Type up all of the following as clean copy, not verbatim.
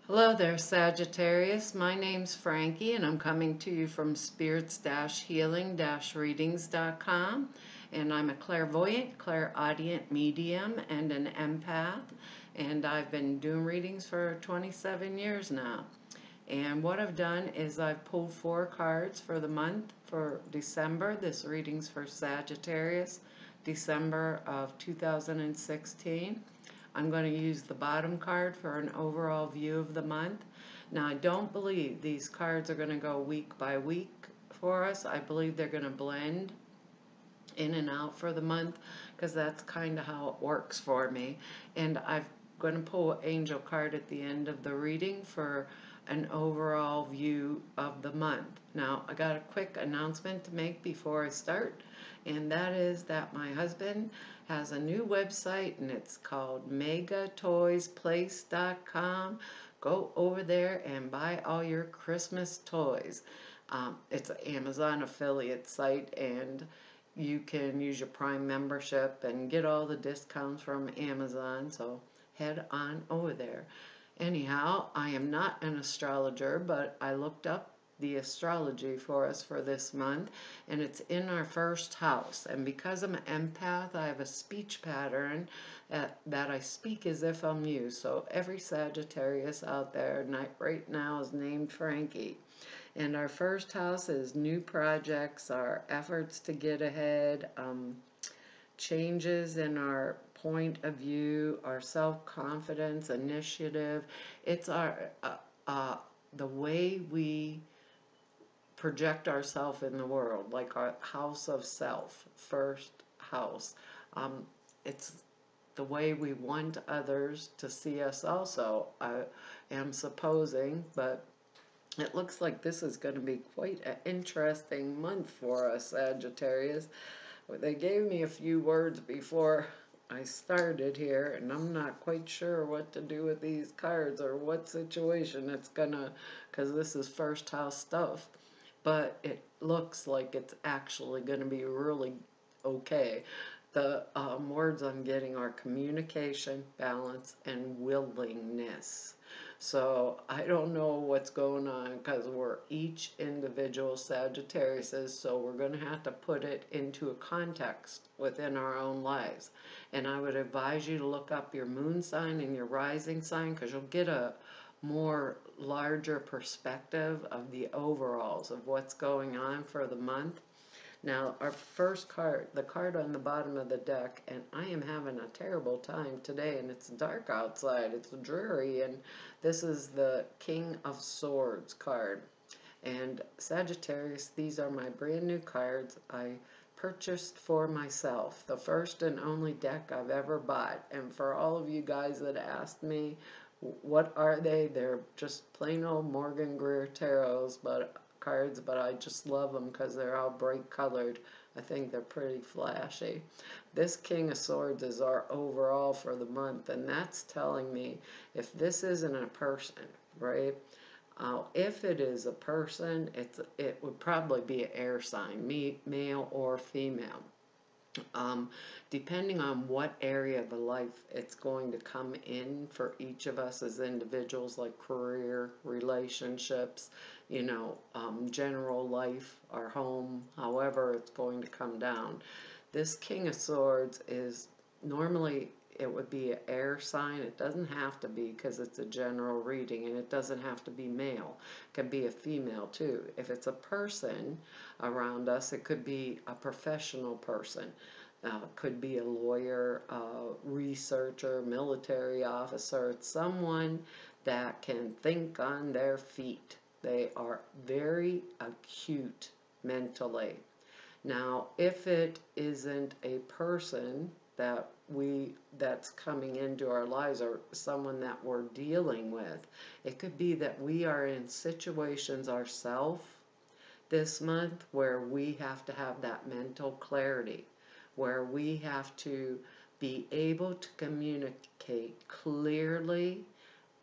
Hello there, Sagittarius. My name's Frankie, and I'm coming to you from spirits-healing-readings.com. And I'm a clairvoyant, clairaudient medium, and an empath. And I've been doing readings for 27 years now. And what I've done is I've pulled 4 cards for the month for December. This reading's for Sagittarius, December of 2016. I'm going to use the bottom card for an overall view of the month. Now, I don't believe these cards are going to go week by week for us. I believe they're going to blend in and out for the month because that's kind of how it works for me. And I'm going to pull an angel card at the end of the reading for an overall view of the month. Now, I got a quick announcement to make before I start, and that is that my husband has a new website, and it's called megatoysplace.com. Go over there and buy all your Christmas toys. It's an Amazon affiliate site, and you can use your Prime membership and get all the discounts from Amazon, so head on over there. Anyhow, I am not an astrologer, but I looked up the astrology for us for this month, and it's in our first house. And because I'm an empath, I have a speech pattern that I speak as if I'm you. So every Sagittarius out there right now is named Frankie. And our first house is new projects, our efforts to get ahead, changes in our point of view, our self-confidence, initiative. It's the way we project ourselves in the world, like our house of self, first house. It's the way we want others to see us also, I am supposing, but it looks like this is going to be quite an interesting month for us, Sagittarius. They gave me a few words before I started here, and I'm not quite sure what to do with these cards or what situation it's gonna, because this is first house stuff. But it looks like it's actually gonna be really okay. The words I'm getting are communication, balance, and willingness. So I don't know what's going on because we're each individual Sagittariuses, so we're going to have to put it into a context within our own lives. And I would advise you to look up your moon sign and your rising sign because you'll get a more larger perspective of the overalls of what's going on for the month. Now, our first card, the card on the bottom of the deck, and I am having a terrible time today, and it's dark outside, it's dreary, and this is the King of Swords card. And Sagittarius, these are my brand new cards I purchased for myself, the first and only deck I've ever bought. And for all of you guys that asked me, what are they? They're just plain old Morgan Greer tarots, but cards, but I just love them because they're all bright colored. I think they're pretty flashy. This King of Swords is our overall for the month, and that's telling me if this isn't a person, right? If it is a person, it would probably be an air sign, male or female. Depending on what area of the life it's going to come in for each of us as individuals, like career, relationships, general life, our home, however it's going to come down. This King of Swords is normally, it would be an air sign. It doesn't have to be because it's a general reading, and it doesn't have to be male. It can be a female too. If it's a person around us, it could be a professional person. Could be a lawyer, researcher, military officer. It's someone that can think on their feet. They are very acute mentally. Now, if it isn't a person that's coming into our lives or someone that we're dealing with, it could be that we are in situations ourselves this month where we have to have that mental clarity, where we have to be able to communicate clearly,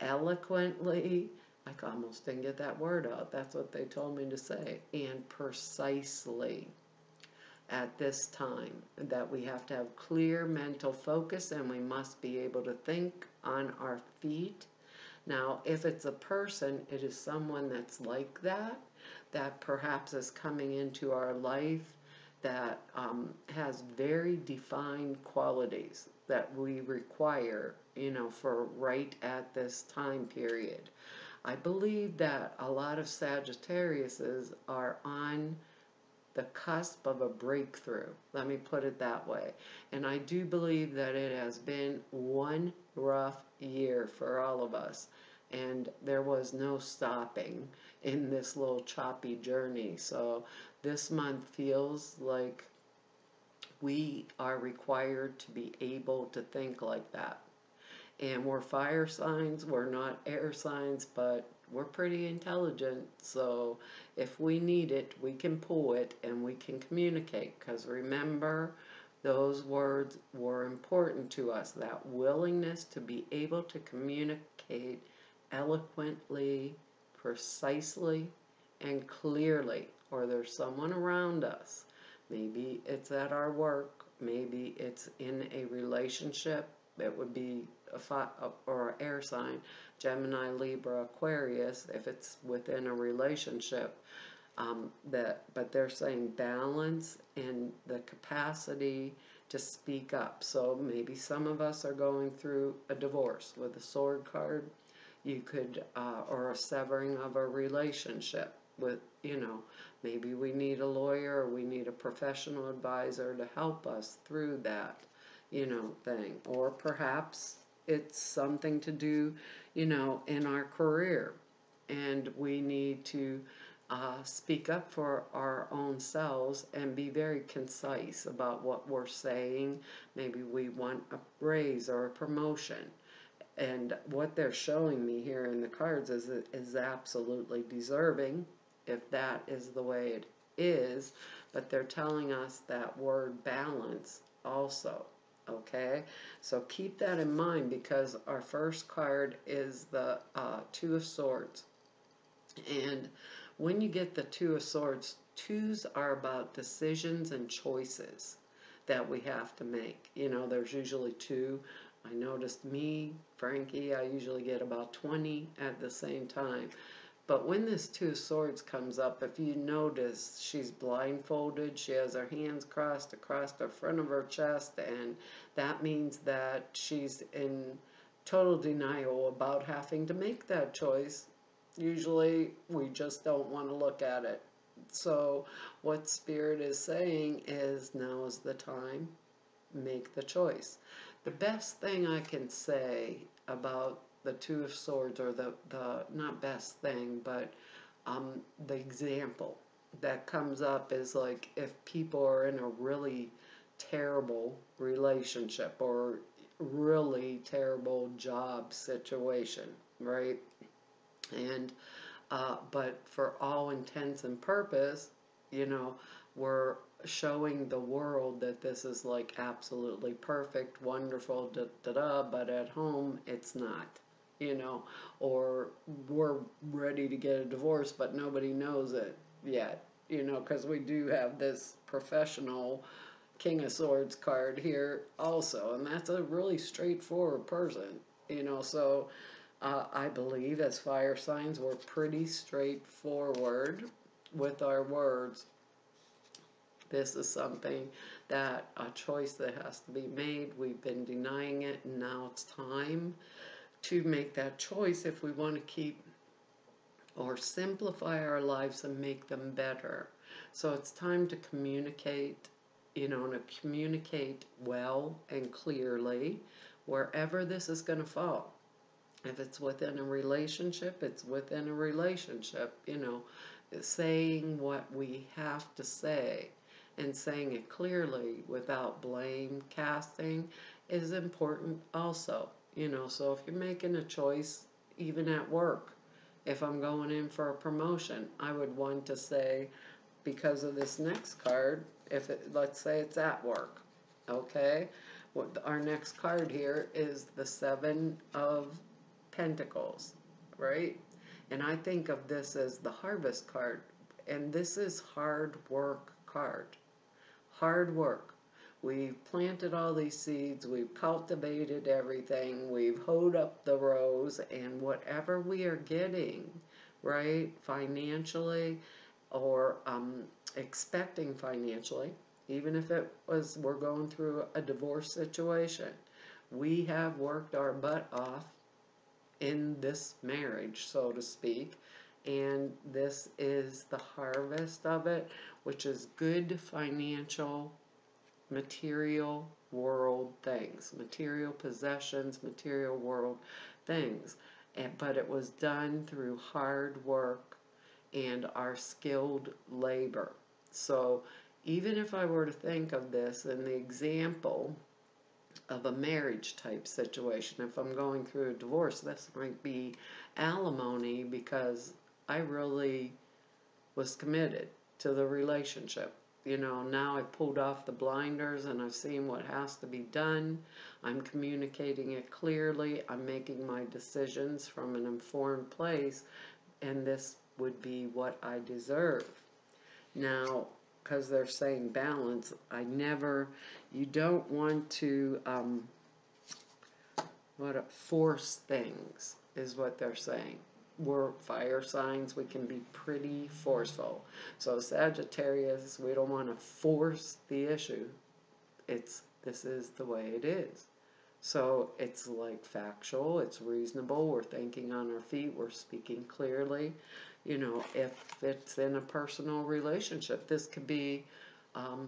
eloquently. I almost didn't get that word out. That's what they told me to say. And precisely at this time, that we have to have clear mental focus, and we must be able to think on our feet. Now, if it's a person, it is someone that's like that, that perhaps is coming into our life that has very defined qualities that we require, for right at this time period. I believe that a lot of Sagittariuses are on the cusp of a breakthrough. Let me put it that way. And I do believe that it has been one rough year for all of us. And there was no stopping in this little choppy journey. So this month feels like we are required to be able to think like that. And we're fire signs, we're not air signs, but we're pretty intelligent. So if we need it, we can pull it and we can communicate. Because remember, those words were important to us. That willingness to be able to communicate eloquently, precisely, and clearly. Or there's someone around us. Maybe it's at our work. Maybe it's in a relationship. It would be or an air sign, Gemini, Libra, Aquarius, if it's within a relationship. But they're saying balance and the capacity to speak up. So maybe some of us are going through a divorce with the Sword card. You could, or a severing of a relationship with, maybe we need a lawyer or we need a professional advisor to help us through that, thing. Or perhaps it's something to do, in our career. And we need to speak up for our own selves and be very concise about what we're saying. Maybe we want a raise or a promotion. And what they're showing me here in the cards is absolutely deserving, if that is the way it is. But they're telling us that word balance also. Okay, so keep that in mind, because our first card is the Two of Swords. And when you get the Two of Swords, twos are about decisions and choices that we have to make. There's usually two. I noticed me, Frankie, I usually get about 20 at the same time. But when this Two of Swords comes up, if you notice, she's blindfolded. She has her hands crossed across the front of her chest, and that means that she's in total denial about having to make that choice. Usually, we just don't want to look at it. So, what Spirit is saying is, now is the time. Make the choice. The best thing I can say about the Two of Swords, or the not best thing, but the example that comes up is like if people are in a really terrible relationship or really terrible job situation, right? And but for all intents and purpose, we're showing the world that this is like absolutely perfect, wonderful, da da da, but at home it's not, or we're ready to get a divorce, but nobody knows it yet, because we do have this professional King of Swords card here also, and that's a really straightforward person, so I believe as fire signs we're pretty straightforward with our words. This is something that a choice that has to be made. We've been denying it, and now it's time to make that choice if we want to keep or simplify our lives and make them better. So it's time to communicate, and to communicate well and clearly wherever this is going to fall. If it's within a relationship, it's within a relationship, saying what we have to say and saying it clearly without blame casting is important also. So if you're making a choice, even at work, if I'm going in for a promotion, I would want to say, because of this next card, let's say it's at work, okay? Our next card here is the Seven of Pentacles, right? And I think of this as the Harvest card, and this is hard work card. Hard work. We've planted all these seeds, we've cultivated everything, we've hoed up the rows, and whatever we are getting, right, financially or expecting financially, even if it was we're going through a divorce situation, we have worked our butt off in this marriage, so to speak, and this is the harvest of it, which is good financial material world things, material possessions, material world things. But it was done through hard work and our skilled labor. So even if I were to think of this in the example of a marriage type situation, if I'm going through a divorce, this might be alimony because I really was committed to the relationship. You know, now I've pulled off the blinders and I've seen what has to be done. I'm communicating it clearly. I'm making my decisions from an informed place, and this would be what I deserve. Now, because they're saying balance, you don't want to, force things, is what they're saying. We're fire signs, we can be pretty forceful. So Sagittarius, we don't want to force the issue. This is the way it is. So it's like factual, it's reasonable, we're thinking on our feet, we're speaking clearly. You know, if it's in a personal relationship, this could be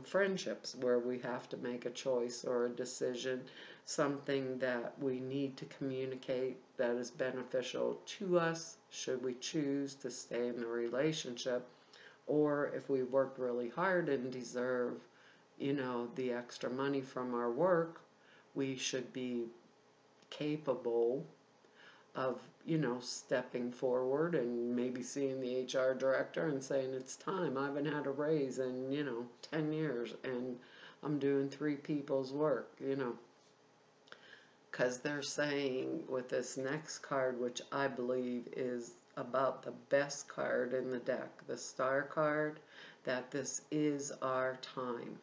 friendships where we have to make a choice or a decision, something that we need to communicate that is beneficial to us should we choose to stay in the relationship, or if we worked really hard and deserve, you know, the extra money from our work, we should be capable of, you know, stepping forward and maybe seeing the HR director and saying, it's time, I haven't had a raise in, you know, 10 years and I'm doing 3 people's work, you know. Because they're saying with this next card, which I believe is about the best card in the deck, the Star card, that this is our time.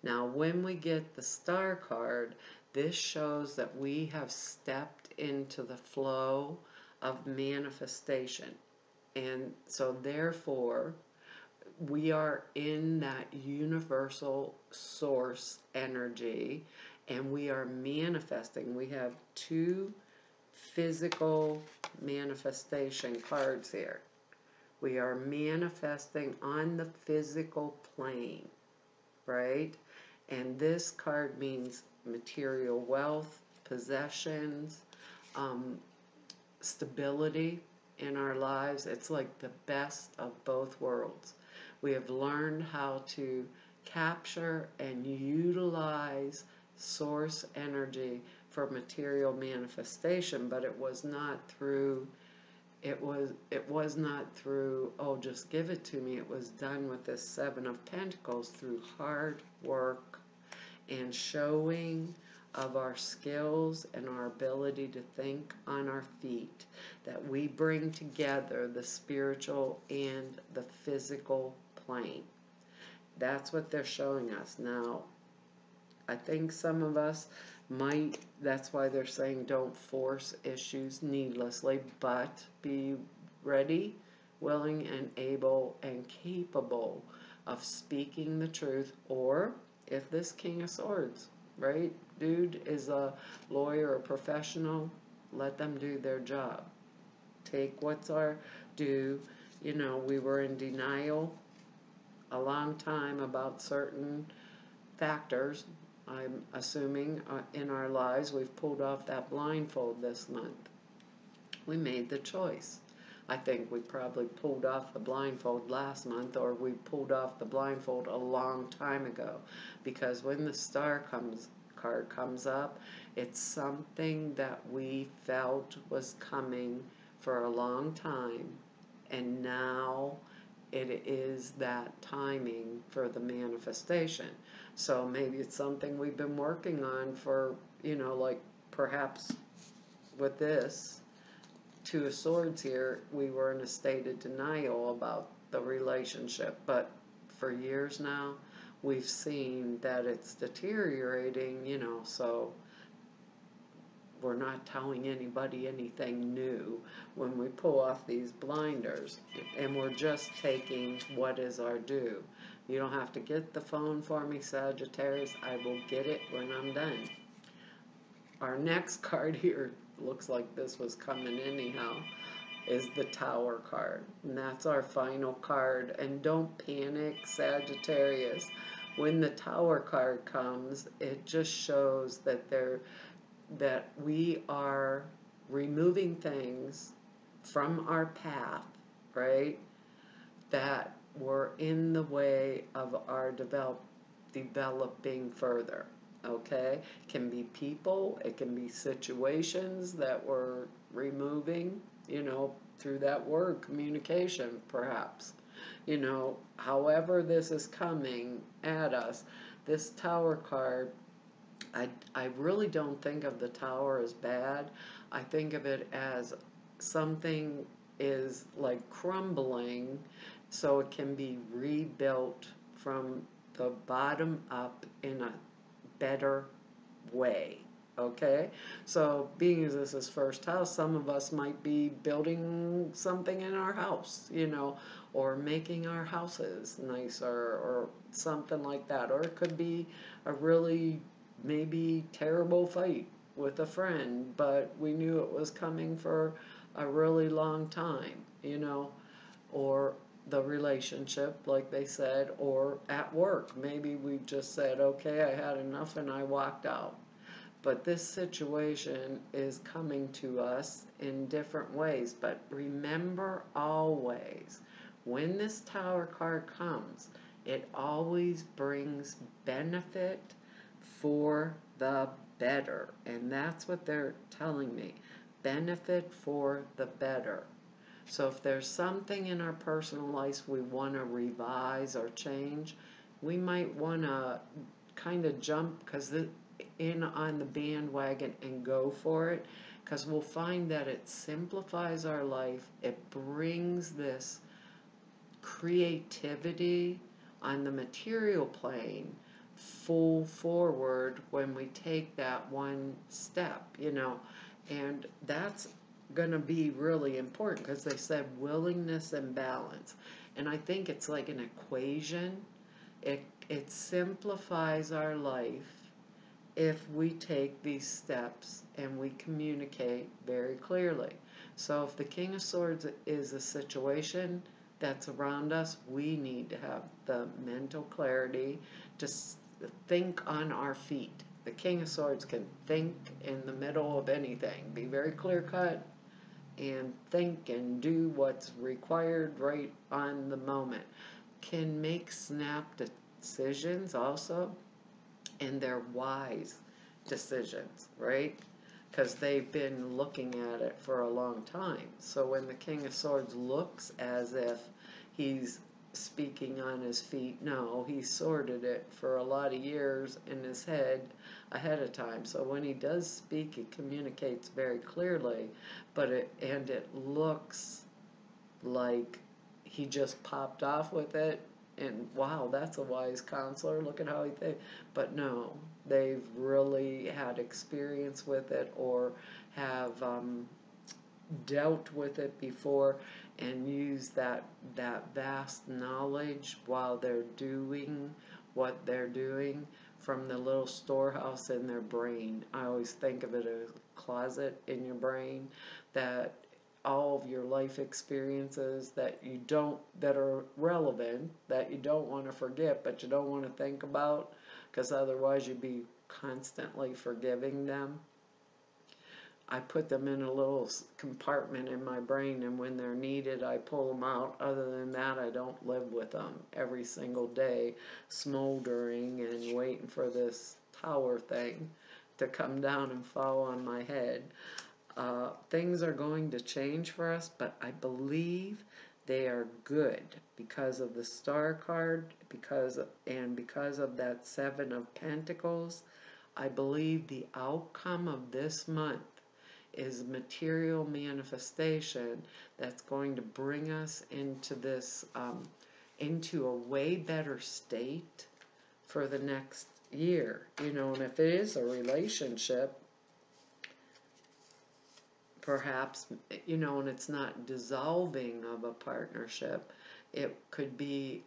Now, when we get the Star card, this shows that we have stepped into the flow of manifestation. And so, therefore, we are in that universal source energy and we are manifesting. We have 2 physical manifestation cards here. We are manifesting on the physical plane, right? And this card means material wealth, possessions, stability in our lives. It's like the best of both worlds. We have learned how to capture and utilize source energy for material manifestation, but it was not through, oh, just give it to me. It was done with this 7 of Pentacles through hard work and showing of our skills and our ability to think on our feet, that we bring together the spiritual and the physical plane. That's what they're showing us. Now, I think some of us might, that's why they're saying don't force issues needlessly, but be ready, willing, and able and capable of speaking the truth. Or if this King of Swords, right, dude is a lawyer or professional, let them do their job. Take what's our due. You know, we were in denial a long time about certain factors, I'm assuming, in our lives. We've pulled off that blindfold this month. We made the choice. I think we probably pulled off the blindfold last month, or we pulled off the blindfold a long time ago, because when the Star card comes up, it's something that we felt was coming for a long time, and now it is that timing for the manifestation. So maybe it's something we've been working on for, you know, like perhaps with this 2 of Swords here, we were in a state of denial about the relationship, but for years now, we've seen that it's deteriorating, you know, so we're not telling anybody anything new when we pull off these blinders, and we're just taking what is our due. You don't have to get the phone for me, Sagittarius. I will get it when I'm done. Our next card here, looks like this was coming anyhow, is the Tower card. And that's our final card. And don't panic, Sagittarius. When the Tower card comes, it just shows that we are removing things from our path, right, that were in the way of our developing further. Okay? It can be people, it can be situations that we're removing, you know, through that word, communication, perhaps. You know, however this is coming at us, this Tower card, I really don't think of the Tower as bad. I think of it as something is like crumbling so it can be rebuilt from the bottom up in a better way. Okay? So, being as this is first house, some of us might be building something in our house, you know, or making our houses nicer or something like that. Or it could be a really maybe terrible fight with a friend, but we knew it was coming for a really long time, you know, or the relationship, like they said, or at work. Maybe we just said, okay, I had enough and I walked out. But this situation is coming to us in different ways. But remember always, when this Tower card comes, it always brings benefit for the better. And that's what they're telling me. Benefit for the better. So if there's something in our personal life we want to revise or change, we might want to kind of jump in on the bandwagon and go for it, because we'll find that it simplifies our life. It brings this creativity on the material plane full forward when we take that one step, you know, and that's going to be really important, because they said willingness and balance, and I think it's like an equation. It simplifies our life if we take these steps and we communicate very clearly. So if the King of Swords is a situation that's around us, we need to have the mental clarity to think on our feet. The King of Swords can think in the middle of anything, be very clear cut, and think and do what's required right on the moment. Can make snap decisions also, and they're wise decisions, right? Because they've been looking at it for a long time. So when the King of Swords looks as if he's speaking on his feet, no, he sorted it for a lot of years in his head ahead of time. So when he does speak, he communicates very clearly, but it looks like he just popped off with it, and wow, that's a wise counselor, look at how he thinks. But no, they've really had experience with it, or have dealt with it before, and used that vast knowledge while they're doing what they're doing from the little storehouse in their brain. I always think of it as a closet in your brain, that all of your life experiences that are relevant, that you don't want to forget, but you don't want to think about, because otherwise you'd be constantly forgiving them. I put them in a little compartment in my brain, and when they're needed, I pull them out. Other than that, I don't live with them every single day, smoldering and waiting for this tower thing to come down and fall on my head. Things are going to change for us, but I believe they are good because of the Star card, because of that Seven of Pentacles. I believe the outcome of this month is material manifestation that's going to bring us into this, into a way better state for the next year, you know. And if it is a relationship, perhaps, you know, and it's not dissolving of a partnership, it could be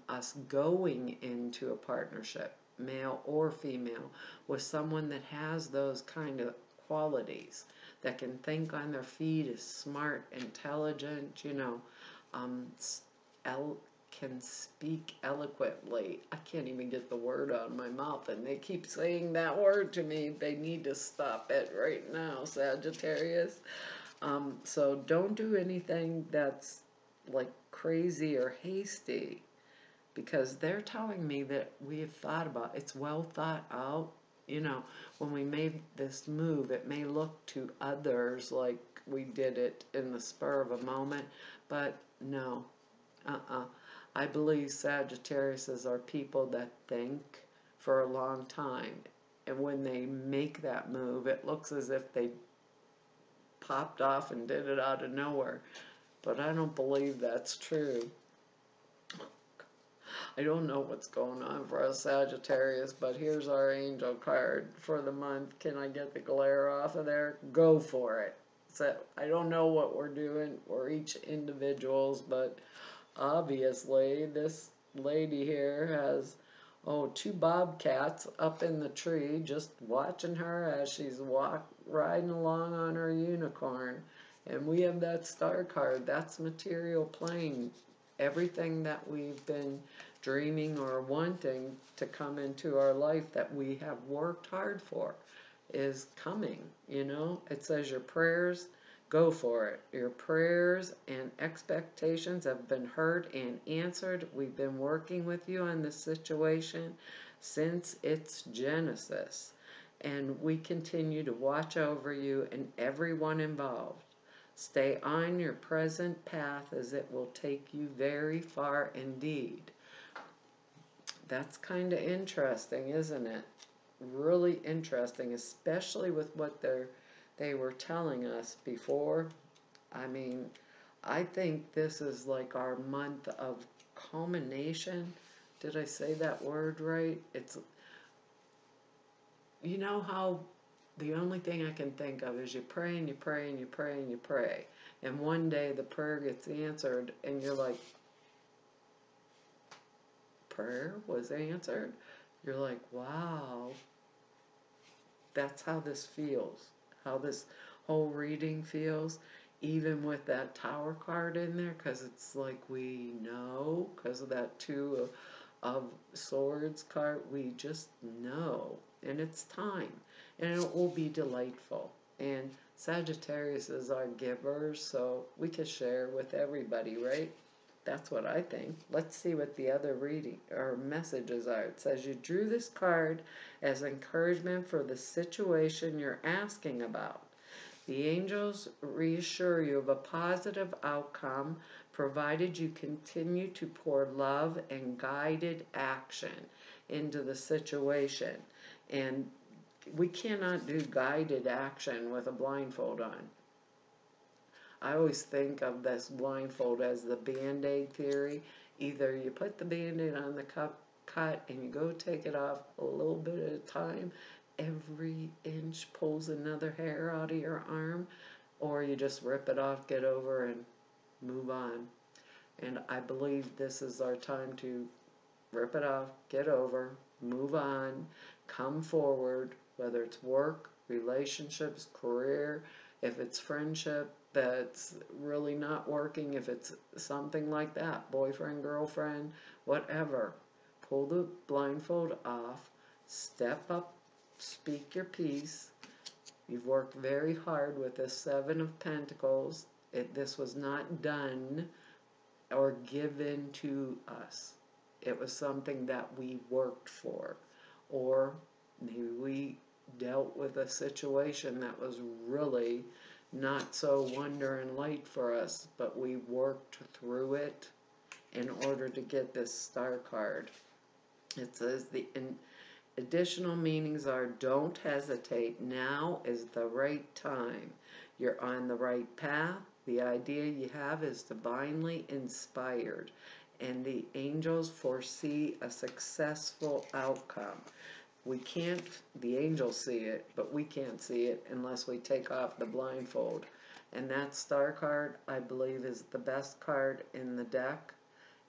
us going into a partnership, male or female, with someone that has those kind of qualities, that can think on their feet, is smart, intelligent, you know, um, can speak eloquently. I can't even get the word out of my mouth, and they keep saying that word to me. They need to stop it right now, Sagittarius. So don't do anything that's like crazy or hasty, because they're telling me that we have thought about it's well thought out. You know, when we made this move, it may look to others like we did it in the spur of a moment, but no. I believe Sagittariuses are people that think for a long time, and when they make that move, it looks as if they popped off and did it out of nowhere. But I don't believe that's true. I don't know what's going on for us Sagittarius, but here's our angel card for the month. Can I get the glare off of there? Go for it. So I don't know what we're doing. We're each individuals, but obviously this lady here has, oh, 2 bobcats up in the tree, just watching her as she's riding along on her unicorn. And we have that star card. That's material plane. Everything that we've been dreaming or wanting to come into our life that we have worked hard for is coming, you know. It says your prayers, go for it. Your prayers and expectations have been heard and answered. We've been working with you on this situation since its genesis, and we continue to watch over you and everyone involved. Stay on your present path, as it will take you very far indeed. That's kind of interesting, isn't it? Really interesting, especially with what they were telling us before. I mean, I think this is like our month of culmination. Did I say that word right? It's, you know how the only thing I can think of is you pray and you pray and you pray and you pray, and one day the prayer gets answered and you're like, prayer was answered? You're like, wow, that's how this feels, how this whole reading feels, even with that Tower card in there, because it's like we know, because of that 2 of Swords card, we just know, and it's time, and it will be delightful. And Sagittarius is our giver, so we can share with everybody, right? That's what I think. Let's see what the other reading or messages are. It says you drew this card as encouragement for the situation you're asking about. The angels reassure you of a positive outcome, provided you continue to pour love and guided action into the situation. And we cannot do guided action with a blindfold on. I always think of this blindfold as the Band-Aid theory. Either you put the Band-Aid on the cut and you go take it off a little bit at a time, every inch pulls another hair out of your arm, or you just rip it off, get over, and move on. And I believe this is our time to rip it off, get over, move on, come forward, whether it's work, relationships, career, if it's friendship that's really not working, if it's something like that, boyfriend, girlfriend, whatever, pull the blindfold off, step up, speak your piece. You've worked very hard with this 7 of Pentacles. This was not done or given to us. It was something that we worked for, or maybe we dealt with a situation that was really not so wonder and light for us, but we worked through it in order to get this star card. It says the additional meanings are: don't hesitate, now is the right time. You're on the right path. The idea you have is divinely inspired, and the angels foresee a successful outcome. We can't, the angels see it, but we can't see it unless we take off the blindfold. And that star card, I believe, is the best card in the deck.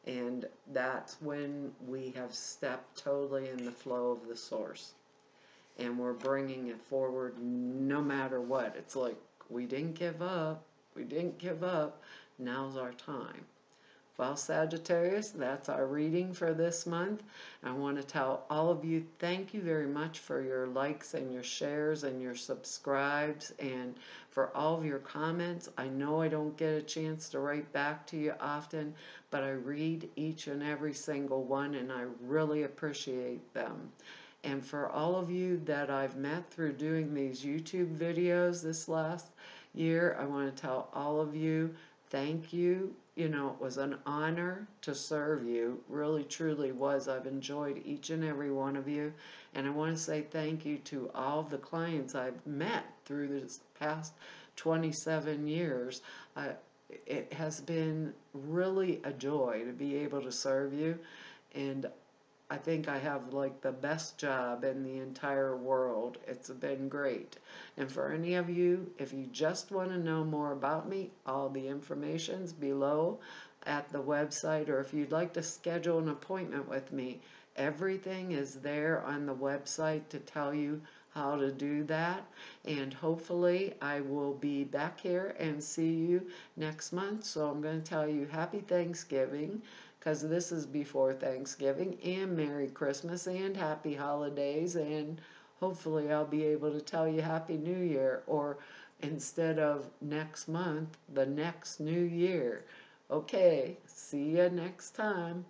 And that's when we have stepped totally in the flow of the source. And we're bringing it forward no matter what. It's like, we didn't give up. We didn't give up. Now's our time. Well, Sagittarius, that's our reading for this month. I want to tell all of you, thank you very much for your likes and your shares and your subscribes and for all of your comments. I know I don't get a chance to write back to you often, but I read each and every single one, and I really appreciate them. And for all of you that I've met through doing these YouTube videos this last year, I want to tell all of you, thank you. You know, it was an honor to serve you. Really, truly was. I've enjoyed each and every one of you. And I want to say thank you to all of the clients I've met through this past 27 years. It has been really a joy to be able to serve you. And I think I have like the best job in the entire world. It's been great. And for any of you, if you just want to know more about me, all the information's below at the website, or if you'd like to schedule an appointment with me, everything is there on the website to tell you how to do that. And hopefully I will be back here and see you next month. So I'm going to tell you happy Thanksgiving, because this is before Thanksgiving, and Merry Christmas and Happy Holidays, and hopefully I'll be able to tell you Happy New Year, or instead of next month, the next New Year. Okay, see you next time.